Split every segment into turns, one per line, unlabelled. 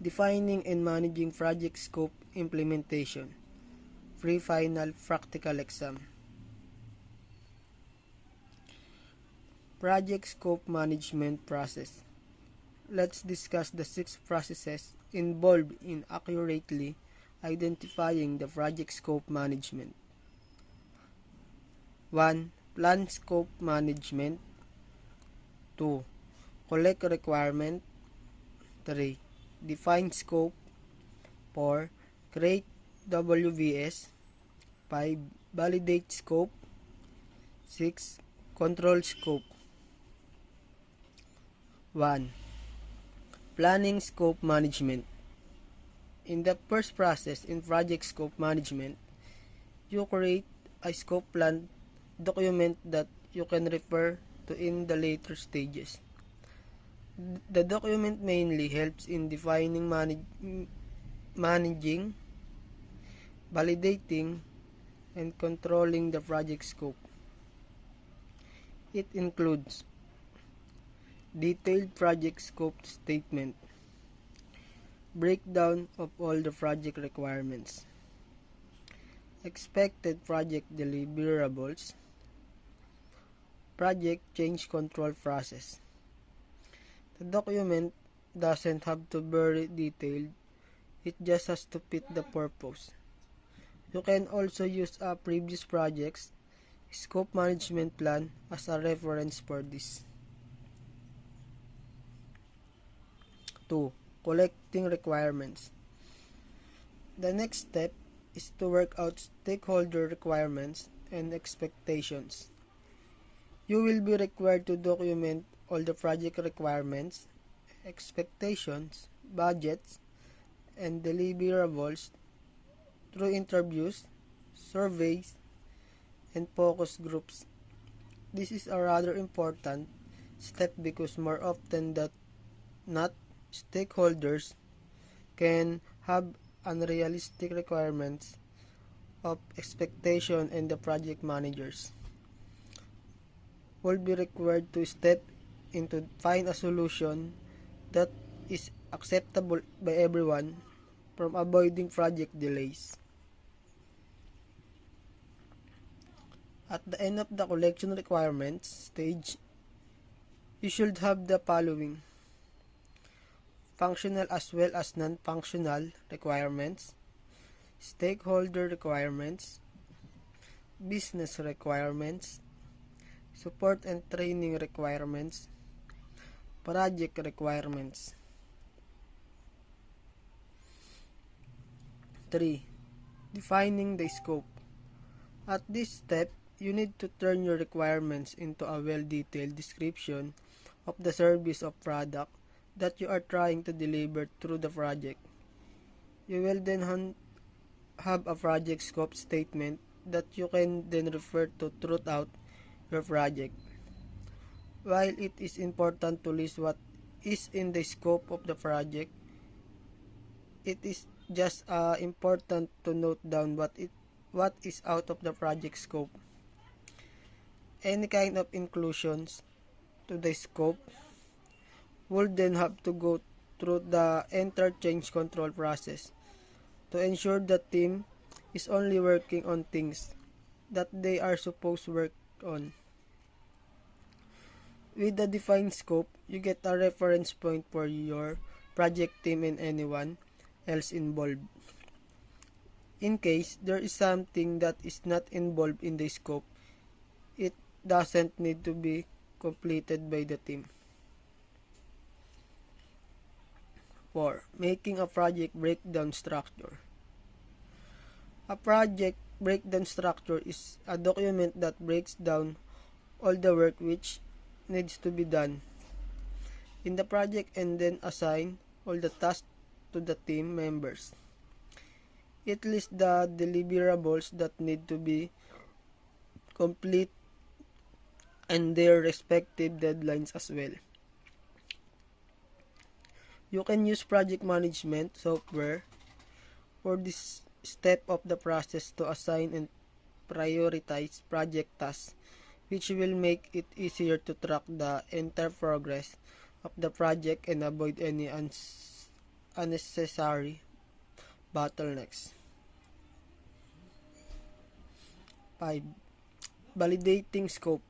Defining and managing project scope implementation. Pre-final practical exam. Project scope management process. Let's discuss the 6 processes involved in accurately identifying the project scope management. 1. Plan scope management. 2. Collect requirement. 3. Define scope. 4. Create WVS. 5. Validate scope. 6. Control scope. 1. Planning scope management. In the first process in project scope management, you create a scope plan document that you can refer to in the later stages. The document mainly helps in defining, managing, validating, and controlling the project scope. It includes detailed project scope statement, breakdown of all the project requirements, expected project deliverables, project change control process. The document doesn't have to be very detailed, it just has to fit the purpose. You can also use a previous project's scope management plan as a reference for this. 2. Collecting requirements. The next step is to work out stakeholder requirements and expectations. You will be required to document all the project requirements, expectations, budgets, and deliverables through interviews, surveys, and focus groups. This is a rather important step because more often than not, stakeholders can have unrealistic requirements of expectation, and the project managers will be required to step in to find a solution that is acceptable by everyone from avoiding project delays. At the end of the collection requirements stage, you should have the following: functional as well as non-functional requirements, stakeholder requirements, business requirements, support and training requirements, project requirements. 3. Defining the scope. At this step, you need to turn your requirements into a well-detailed description of the service or product that you are trying to deliver through the project. You will then have a project scope statement that you can then refer to throughout your project. While it is important to list what is in the scope of the project, it is just important to note down what is out of the project scope. Any kind of inclusions to the scope will then have to go through the entire change control process to ensure the team is only working on things that they are supposed to work on. With the defined scope, you get a reference point for your project team and anyone else involved. In case there is something that is not involved in the scope, it doesn't need to be completed by the team. 4. Making a project breakdown structure. A project breakdown structure is a document that breaks down all the work which needs to be done in the project and then assign all the tasks to the team members. It lists the deliverables that need to be complete and their respective deadlines as well. You can use project management software for this step of the process to assign and prioritize project tasks, which will make it easier to track the entire progress of the project and avoid any unnecessary bottlenecks. 5. Validating scope.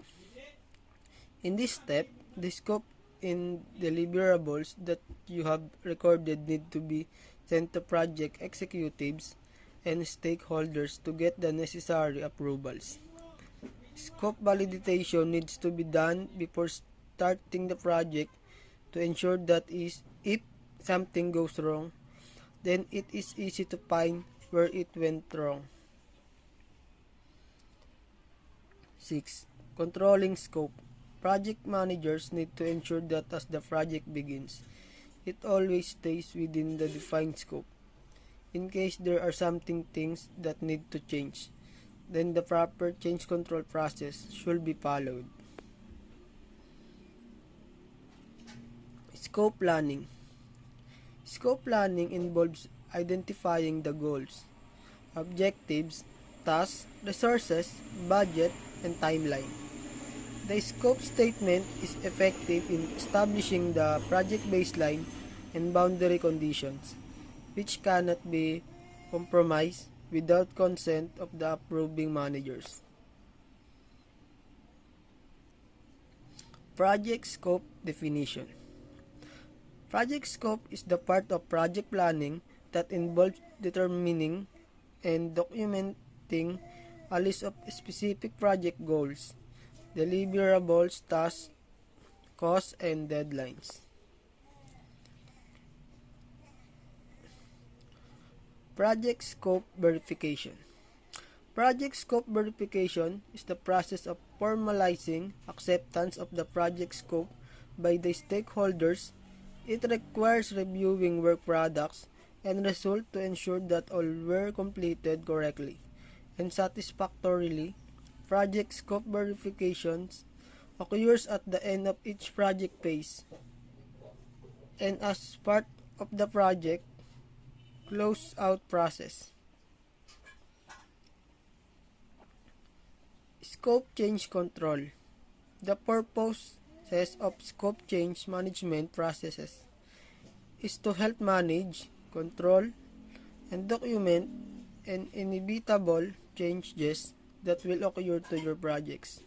In this step, the scope and deliverables that you have recorded need to be sent to project executives and stakeholders to get the necessary approvals. Scope validation needs to be done before starting the project to ensure that if something goes wrong, then it is easy to find where it went wrong. 6. Controlling scope. Project managers need to ensure that as the project begins, it always stays within the defined scope. In case there are things that need to change, then the proper change control process should be followed. Scope planning. Scope planning involves identifying the goals, objectives, tasks, resources, budget, and timeline. The scope statement is effective in establishing the project baseline and boundary conditions, which cannot be compromised without consent of the approving managers. Project scope definition. Project scope is the part of project planning that involves determining and documenting a list of specific project goals, deliverables, tasks, costs, and deadlines. Project scope verification. Project scope verification is the process of formalizing acceptance of the project scope by the stakeholders. It requires reviewing work products and results to ensure that all were completed correctly and satisfactorily. Project scope verifications occurs at the end of each project phase and as part of the project close-out process. Scope change control. The purposes of scope change management processes is to help manage, control, and document and inevitable changes that will occur to your projects.